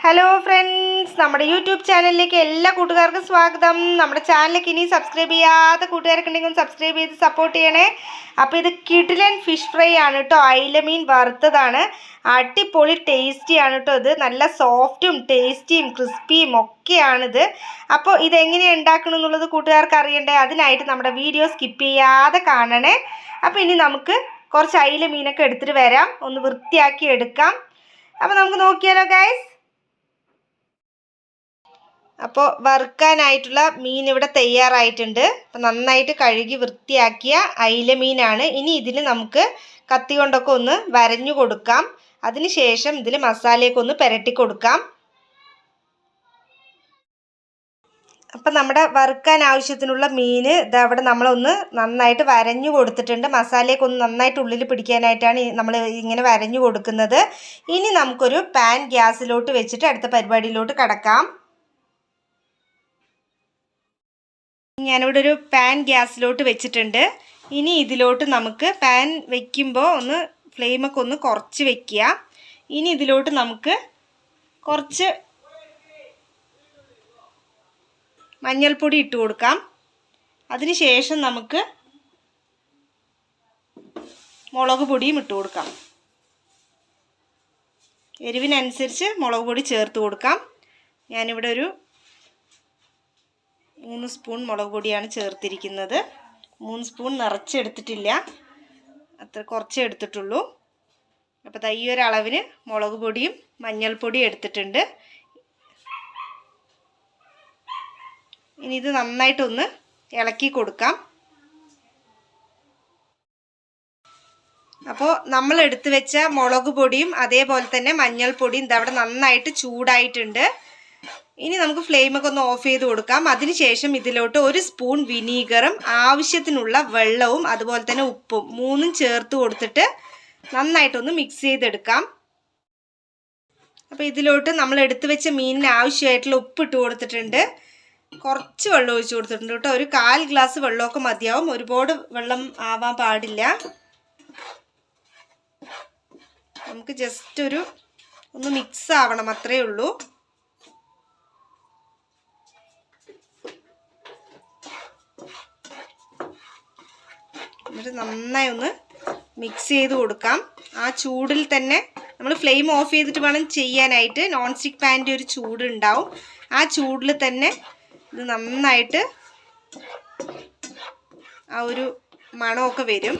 Hello friends, നമ്മുടെ YouTube ചാനലിലേക്ക് എല്ലാ കൂട്ടുകാർക്കും സ്വാഗതം. നമ്മുടെ ചാനലിലേക്ക് ഇനി സബ്സ്ക്രൈബ് ചെയ്യാത്ത കൂട്ടുകാരൊക്കെ ഉണ്ടെങ്കിൽ സബ്സ്ക്രൈബ് ചെയ്ത് സപ്പോർട്ട് ചെയ്യണേ. അപ്പോൾ ഇത് കിടിലൻ ഫിഷ് ഫ്രൈ ആണ് കേട്ടോ. അയിലമീൻ വറുത്തതാണ്. അടിപൊളി ടേസ്റ്റിയാണ് കേട്ടോ. ഇത് നല്ല സോഫ്റ്റും ടേസ്റ്റിയും ക്രിസ്പിയും ഒക്കെയാണിത്. അപ്പോൾ ഇതെങ്ങനെയാണ് ഉണ്ടാക്കണം എന്നുള്ളത് കൂട്ടുകാർക്ക് അറിയണ്ടേ. അതിനായിട്ട് നമ്മുടെ വീഡിയോ സ്കിപ്പ് ചെയ്യാതെ കാണണേ. അപ്പോൾ ഇനി നമുക്ക് കുറച്ച് അയിലമീനൊക്കെ എടുത്തിട്ട് വരാം, ഒന്ന് വൃത്തിയാക്കി എടുക്കാം. അപ്പോൾ നമുക്ക് നോക്കിയാലോ ഗൈസ്. അപ്പോൾ വറുക്കാനായിട്ടുള്ള മീൻ ഇവിടെ തയ്യാറായിട്ടുണ്ട്. അപ്പോൾ നന്നായിട്ട് കഴുകി വൃത്തിയാക്കിയ അയില മീനാണ്. ഇനി ഇതിൽ നമുക്ക് കത്തി കൊണ്ടൊക്കെ ഒന്ന് വരഞ്ഞു കൊടുക്കാം. അതിനുശേഷം ഇതിൽ മസാലയൊക്കെ ഒന്ന് പുരട്ടി കൊടുക്കാം. അപ്പം നമ്മുടെ വറുക്കാൻ ആവശ്യത്തിനുള്ള മീൻ ഇതവിടെ നമ്മളൊന്ന് നന്നായിട്ട് വരഞ്ഞു കൊടുത്തിട്ടുണ്ട്. മസാലയൊക്കെ ഒന്ന് നന്നായിട്ട് ഉള്ളിൽ പിടിക്കാനായിട്ടാണ് നമ്മൾ ഇങ്ങനെ വരഞ്ഞു കൊടുക്കുന്നത്. ഇനി നമുക്കൊരു പാൻ ഗ്യാസിലോട്ട് വെച്ചിട്ട് അടുത്ത പരിപാടിയിലോട്ട് കടക്കാം. ഞാനിവിടെ ഒരു പാൻ ഗ്യാസിലോട്ട് വെച്ചിട്ടുണ്ട്. ഇനി ഇതിലോട്ട് നമുക്ക് പാൻ വയ്ക്കുമ്പോൾ ഒന്ന് ഫ്ലെയിമൊക്കെ ഒന്ന് കുറച്ച് വയ്ക്കുക. ഇനി ഇതിലോട്ട് നമുക്ക് കുറച്ച് മഞ്ഞൾപ്പൊടി ഇട്ട് കൊടുക്കാം. അതിനുശേഷം നമുക്ക് മുളക് പൊടിയും ഇട്ട് കൊടുക്കാം. എരിവിനനുസരിച്ച് മുളക് പൊടി ചേർത്ത് കൊടുക്കാം. ഞാനിവിടെ ഒരു 3 സ്പൂൺ മുളക് പൊടിയാണ് ചേർത്തിരിക്കുന്നത്. 3 സ്പൂൺ നിറച്ചെടുത്തിട്ടില്ല, അത്ര കുറച്ചേ എടുത്തിട്ടുള്ളൂ. അപ്പോൾ ഈ ഒരു അളവിന് മുളക് പൊടിയും മഞ്ഞൾപ്പൊടിയും എടുത്തിട്ടുണ്ട്. ഇനി ഇത് നന്നായിട്ടൊന്ന് ഇളക്കി കൊടുക്കാം. അപ്പോൾ നമ്മൾ എടുത്തു വെച്ച മുളക് പൊടിയും അതേപോലെ തന്നെ മഞ്ഞൾപ്പൊടിയും ഇതവിടെ നന്നായിട്ട് ചൂടായിട്ടുണ്ട്. ഇനി നമുക്ക് ഫ്ലെയിമൊക്കെ ഒന്ന് ഓഫ് ചെയ്ത് കൊടുക്കാം. അതിനുശേഷം ഇതിലോട്ട് 1 സ്പൂൺ വിനീഗറും ആവശ്യത്തിനുള്ള വെള്ളവും അതുപോലെ തന്നെ ഉപ്പും 3ഉം ചേർത്ത് കൊടുത്തിട്ട് നന്നായിട്ടൊന്ന് മിക്സ് ചെയ്തെടുക്കാം. അപ്പോൾ ഇതിലോട്ട് നമ്മൾ എടുത്തു വെച്ച മീനിന് ആവശ്യമായിട്ടുള്ള ഉപ്പ് ഇട്ട് കൊടുത്തിട്ടുണ്ട്. കുറച്ച് വെള്ളം ഒഴിച്ച് കൊടുത്തിട്ടുണ്ട് കേട്ടോ. ഒരു 1/4 ഗ്ലാസ് വെള്ളമൊക്കെ മതിയാവും. ഒരുപാട് വെള്ളം ആവാൻ പാടില്ല. നമുക്ക് ജസ്റ്റ് ഒന്ന് മിക്സ് ആവണം, അത്രയേ ഉള്ളൂ. എന്നിട്ട് നന്നായി ഒന്ന് മിക്സ് ചെയ്ത് കൊടുക്കാം. ആ ചൂടിൽ തന്നെ നമ്മൾ ഫ്ലെയിം ഓഫ് ചെയ്തിട്ട് വേണം ചെയ്യാനായിട്ട്. നോൺ സ്റ്റിക്ക് പാനിൻ്റെ ഒരു ചൂടുണ്ടാവും. ആ ചൂടിൽ തന്നെ ഇത് നന്നായിട്ട് ആ ഒരു മണമൊക്കെ വരും.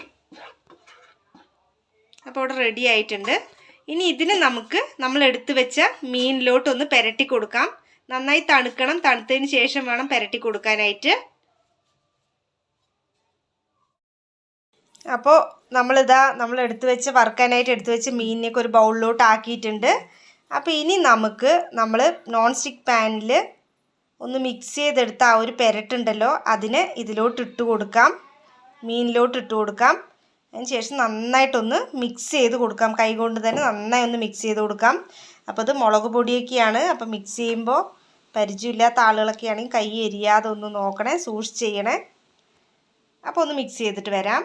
അപ്പോൾ ഇവിടെ റെഡി ആയിട്ടുണ്ട്. ഇനി ഇതിന് നമുക്ക് നമ്മൾ എടുത്തു വെച്ച മീനിലോട്ടൊന്ന് പുരട്ടി കൊടുക്കാം. നന്നായി തണുക്കണം. തണുത്തതിന് ശേഷം വേണം പുരട്ടി കൊടുക്കാനായിട്ട്. അപ്പോൾ നമ്മൾ വറുക്കാനായിട്ട് എടുത്തു വെച്ച മീനിനെയൊക്കെ ഒരു ബൗളിലോട്ട് ആക്കിയിട്ടുണ്ട്. അപ്പോൾ ഇനി നമുക്ക് നമ്മൾ നോൺ സ്റ്റിക്ക് പാനിൽ ഒന്ന് മിക്സ് ചെയ്തെടുത്ത ആ ഒരു പുരട്ടുണ്ടല്ലോ, അതിന് ഇതിലോട്ട് ഇട്ട് കൊടുക്കാം. മീനിലോട്ട് ഇട്ട് കൊടുക്കാം. അതിന് ശേഷം നന്നായിട്ടൊന്ന് മിക്സ് ചെയ്ത് കൊടുക്കാം. കൈകൊണ്ട് തന്നെ നന്നായി ഒന്ന് മിക്സ് ചെയ്ത് കൊടുക്കാം. അപ്പോൾ ഇത് മുളക് പൊടിയൊക്കെയാണ്. അപ്പോൾ മിക്സ് ചെയ്യുമ്പോൾ പരിചയമില്ലാത്ത ആളുകളൊക്കെ ആണെങ്കിൽ കൈ എരിയാതെ ഒന്ന് നോക്കണേ, സൂക്ഷിച്ച് ചെയ്യണേ. അപ്പോൾ ഒന്ന് മിക്സ് ചെയ്തിട്ട് വരാം.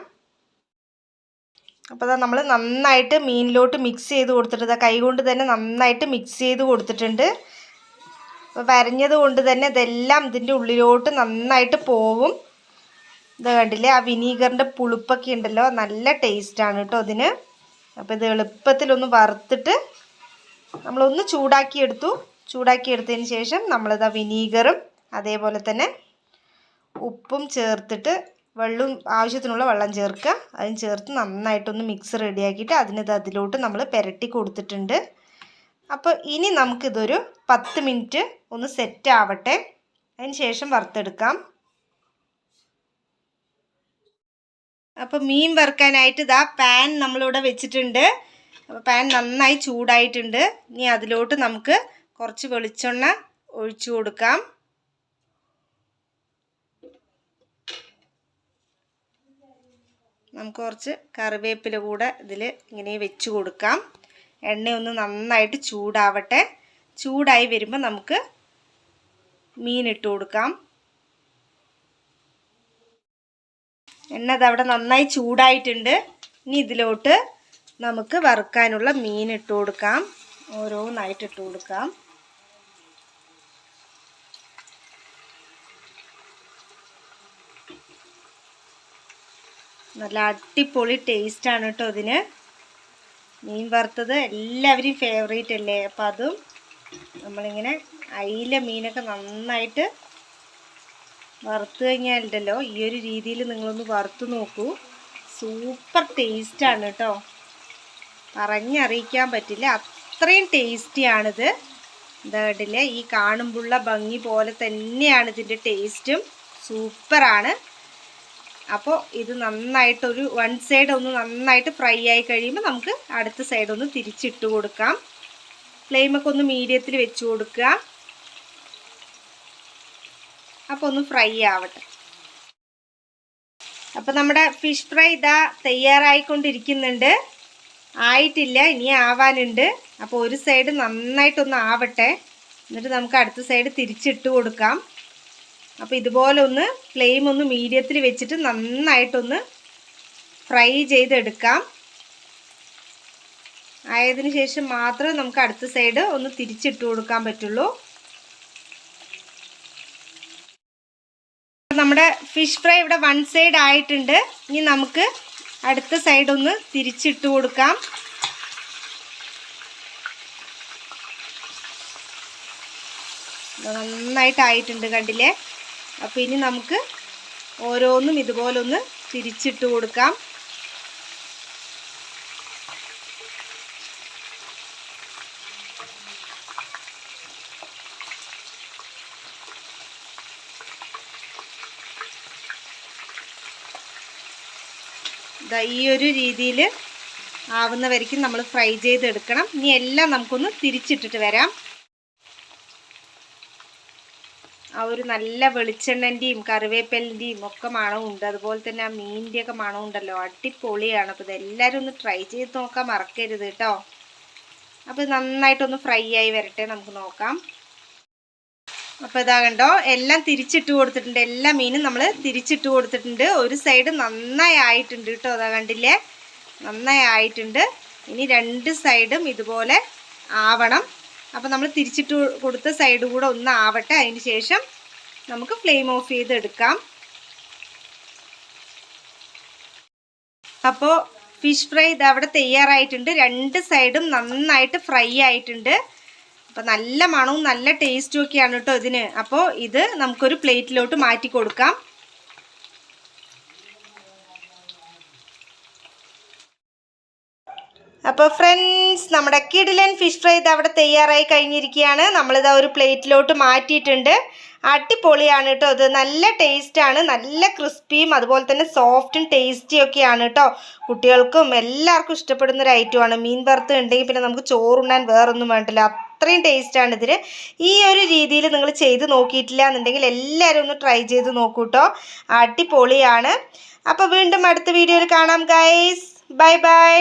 അപ്പോൾ നമ്മൾ നന്നായിട്ട് മീനിലോട്ട് മിക്സ് ചെയ്ത് കൊടുത്തിട്ട് കൈ കൊണ്ട് തന്നെ നന്നായിട്ട് മിക്സ് ചെയ്ത് കൊടുത്തിട്ടുണ്ട്. അപ്പോൾ വരഞ്ഞത് കൊണ്ട് തന്നെ ഇതെല്ലാം ഇതിൻ്റെ ഉള്ളിലോട്ട് നന്നായിട്ട് പോവും. ഇത് കണ്ടില്ലേ, ആ വിനീഗറിൻ്റെ പുളിപ്പൊക്കെ ഉണ്ടല്ലോ, നല്ല ടേസ്റ്റാണ് കേട്ടോ അതിന്. അപ്പോൾ ഇത് എളുപ്പത്തിലൊന്ന് വറുത്തിട്ട് നമ്മളൊന്ന് ചൂടാക്കിയെടുത്തതിന് ശേഷം നമ്മളിത് വിനീഗറും അതേപോലെ തന്നെ ഉപ്പും ചേർത്തിട്ട് ആവശ്യത്തിനുള്ള വെള്ളം ചേർക്കുക. അതിന് ചേർത്ത് നന്നായിട്ടൊന്ന് മിക്സ് റെഡിയാക്കിയിട്ട് അതിലോട്ട് നമ്മൾ പുരട്ടി കൊടുത്തിട്ടുണ്ട്. അപ്പോൾ ഇനി നമുക്കിതൊരു 10 മിനിറ്റ് ഒന്ന് സെറ്റ് ആവട്ടെ. അതിന് ശേഷം വറുത്തെടുക്കാം. അപ്പോൾ മീൻ വറുക്കാനായിട്ട് പാൻ നമ്മളിവിടെ വെച്ചിട്ടുണ്ട്. അപ്പോൾ പാൻ നന്നായി ചൂടായിട്ടുണ്ട്. ഇനി അതിലോട്ട് നമുക്ക് കുറച്ച് വെളിച്ചെണ്ണ ഒഴിച്ചു കൊടുക്കാം. നമുക്ക് കുറച്ച് കറിവേപ്പില കൂടെ ഇതിൽ ഇങ്ങനെ വെച്ച് കൊടുക്കാം. എണ്ണയൊന്ന് നന്നായിട്ട് ചൂടാവട്ടെ. ചൂടായി വരുമ്പോൾ നമുക്ക് മീൻ ഇട്ട് കൊടുക്കാം. എണ്ണ അതവിടെ നന്നായി ചൂടായിട്ടുണ്ട്. ഇനി ഇതിലോട്ട് നമുക്ക് വറുക്കാനുള്ള മീൻ ഇട്ട് കൊടുക്കാം. ഓരോന്നായിട്ട് ഇട്ട് കൊടുക്കാം. നല്ല അടിപൊളി ടേസ്റ്റാണ് കേട്ടോ ഇതിന്. മീൻ വറുത്തത് എല്ലാവരും ഫേവറേറ്റ് അല്ലേ. അപ്പം അതും നമ്മളിങ്ങനെ അയില മീനൊക്കെ നന്നായിട്ട് വറുത്ത് കഴിഞ്ഞാലുണ്ടല്ലോ, ഈ ഒരു രീതിയിൽ നിങ്ങളൊന്ന് വറുത്ത് നോക്കൂ. സൂപ്പർ ടേസ്റ്റാണ് കേട്ടോ, പറഞ്ഞറിയിക്കാൻ പറ്റില്ല, അത്രയും ടേസ്റ്റിയാണിത്. എന്താ കണ്ടില്ലേ, ഈ കാണുമ്പോഴുള്ള ഭംഗി പോലെ തന്നെയാണ് ഇതിൻ്റെ ടേസ്റ്റും. സൂപ്പറാണ്. അപ്പോൾ ഇത് നന്നായിട്ടൊരു വൺ സൈഡ് ഒന്ന് നന്നായിട്ട് ഫ്രൈ ആയി കഴിയുമ്പോൾ നമുക്ക് അടുത്ത സൈഡ് ഒന്ന് തിരിച്ചിട്ട് കൊടുക്കാം. ഫ്ലെയിമൊക്കെ ഒന്ന് മീഡിയത്തിൽ വെച്ച് കൊടുക്കുക. അപ്പോൾ ഒന്ന് ഫ്രൈ ആവട്ടെ. അപ്പോൾ നമ്മുടെ ഫിഷ് ഫ്രൈ ഇതാ തയ്യാറായിക്കൊണ്ടിരിക്കുന്നുണ്ട്. ആയിട്ടില്ല, ഇനി ആവാനുണ്ട്. അപ്പോൾ ഒരു സൈഡ് നന്നായിട്ടൊന്ന് ആവട്ടെ, എന്നിട്ട് നമുക്ക് അടുത്ത സൈഡ് തിരിച്ചിട്ട് കൊടുക്കാം. അപ്പോൾ ഇതുപോലെ ഒന്ന് ഫ്ലെയിം ഒന്ന് മീഡിയത്തിൽ വെച്ചിട്ട് നന്നായിട്ടൊന്ന് ഫ്രൈ ചെയ്തെടുക്കാം. ആയതിനു ശേഷം മാത്രമേ നമുക്ക് അടുത്ത സൈഡ് ഒന്ന് തിരിച്ചിട്ട് കൊടുക്കാൻ പറ്റുള്ളൂ. നമ്മുടെ ഫിഷ് ഫ്രൈ ഇവിടെ വൺ സൈഡ് ആയിട്ടുണ്ട്. ഇനി നമുക്ക് അടുത്ത സൈഡ് ഒന്ന് തിരിച്ചിട്ട് കൊടുക്കാം. നന്നായിട്ടായിട്ടുണ്ട്, കണ്ടില്ലേ. അപ്പോൾ ഇനി നമുക്ക് ഓരോന്നും ഇതുപോലൊന്ന് തിരിച്ചിട്ട് കൊടുക്കാം. ഈ ഒരു രീതിയിൽ ആവുന്ന വരയ്ക്കും നമ്മൾ ഫ്രൈ ചെയ്തെടുക്കണം. ഇനി എല്ലാം നമുക്കൊന്ന് തിരിച്ചിട്ടിട്ട് വരാം. ആ ഒരു നല്ല വെളിച്ചെണ്ണൻ്റെയും കറിവേപ്പിലിൻ്റെയും ഒക്കെ മണമുണ്ട്, അതുപോലെ തന്നെ ആ മീനിൻ്റെയൊക്കെ മണമുണ്ടല്ലോ, അടിപൊളിയാണ്. അപ്പോൾ ഇതെല്ലാവരും ഒന്ന് ട്രൈ ചെയ്ത് നോക്കാൻ മറക്കരുത് കേട്ടോ. അപ്പോൾ നന്നായിട്ടൊന്ന് ഫ്രൈ ആയി വരട്ടെ, നമുക്ക് നോക്കാം. അപ്പോൾ ഇതാ കണ്ടോ, എല്ലാം തിരിച്ചിട്ട് കൊടുത്തിട്ടുണ്ട്. എല്ലാ മീനും നമ്മൾ തിരിച്ചിട്ട് കൊടുത്തിട്ടുണ്ട്. ഒരു സൈഡ് നന്നായി ആയിട്ടുണ്ട് കേട്ടോ, അതാ കണ്ടില്ലേ, നന്നായി ആയിട്ടുണ്ട്. ഇനി രണ്ട് സൈഡും ഇതുപോലെ ആവണം. അപ്പോൾ നമ്മൾ തിരിച്ചിട്ട് കൊടുത്ത സൈഡ് കൂടെ ഒന്ന് ആവട്ടെ, അതിന് ശേഷം നമുക്ക് ഫ്ലെയിം ഓഫ് ചെയ്തെടുക്കാം. അപ്പോൾ ഫിഷ് ഫ്രൈ ഇത് അവിടെ തയ്യാറായിട്ടുണ്ട്. രണ്ട് സൈഡും നന്നായിട്ട് ഫ്രൈ ആയിട്ടുണ്ട്. അപ്പോൾ നല്ല മണവും നല്ല ടേസ്റ്റും ഒക്കെയാണ് കേട്ടോ ഇതിന്. അപ്പോൾ ഇത് നമുക്കൊരു പ്ലേറ്റിലോട്ട് മാറ്റി കൊടുക്കാം. അപ്പോൾ ഫ്രണ്ട്സ്, നമ്മുടെ കിടിലൻ ഫിഷ് ഫ്രൈ ഇത് അവിടെ തയ്യാറായി കഴിഞ്ഞിരിക്കുകയാണ്. നമ്മളിതാ ഒരു പ്ലേറ്റിലോട്ട് മാറ്റിയിട്ടുണ്ട്. അടിപൊളിയാണ് കേട്ടോ, ഇത് നല്ല ടേസ്റ്റാണ്, നല്ല ക്രിസ്പിയും അതുപോലെ തന്നെ സോഫ്റ്റും ടേസ്റ്റിയും ഒക്കെയാണ് കേട്ടോ. കുട്ടികൾക്കും എല്ലാവർക്കും ഇഷ്ടപ്പെടുന്നൊരു ഐറ്റമാണ്. മീൻ വറുത്ത് ഉണ്ടെങ്കിൽ പിന്നെ നമുക്ക് ചോറുണ്ണാൻ വേറൊന്നും വേണ്ടില്ല, അത്രയും ടേസ്റ്റാണ് ഇതിന്. ഈ ഒരു രീതിയിൽ നിങ്ങൾ ചെയ്ത് നോക്കിയിട്ടില്ല എന്നുണ്ടെങ്കിൽ എല്ലാവരും ഒന്ന് ട്രൈ ചെയ്ത് നോക്കൂ കേട്ടോ, അടിപൊളിയാണ്. അപ്പോൾ വീണ്ടും അടുത്ത വീഡിയോയിൽ കാണാം ഗൈസ്. Bye bye.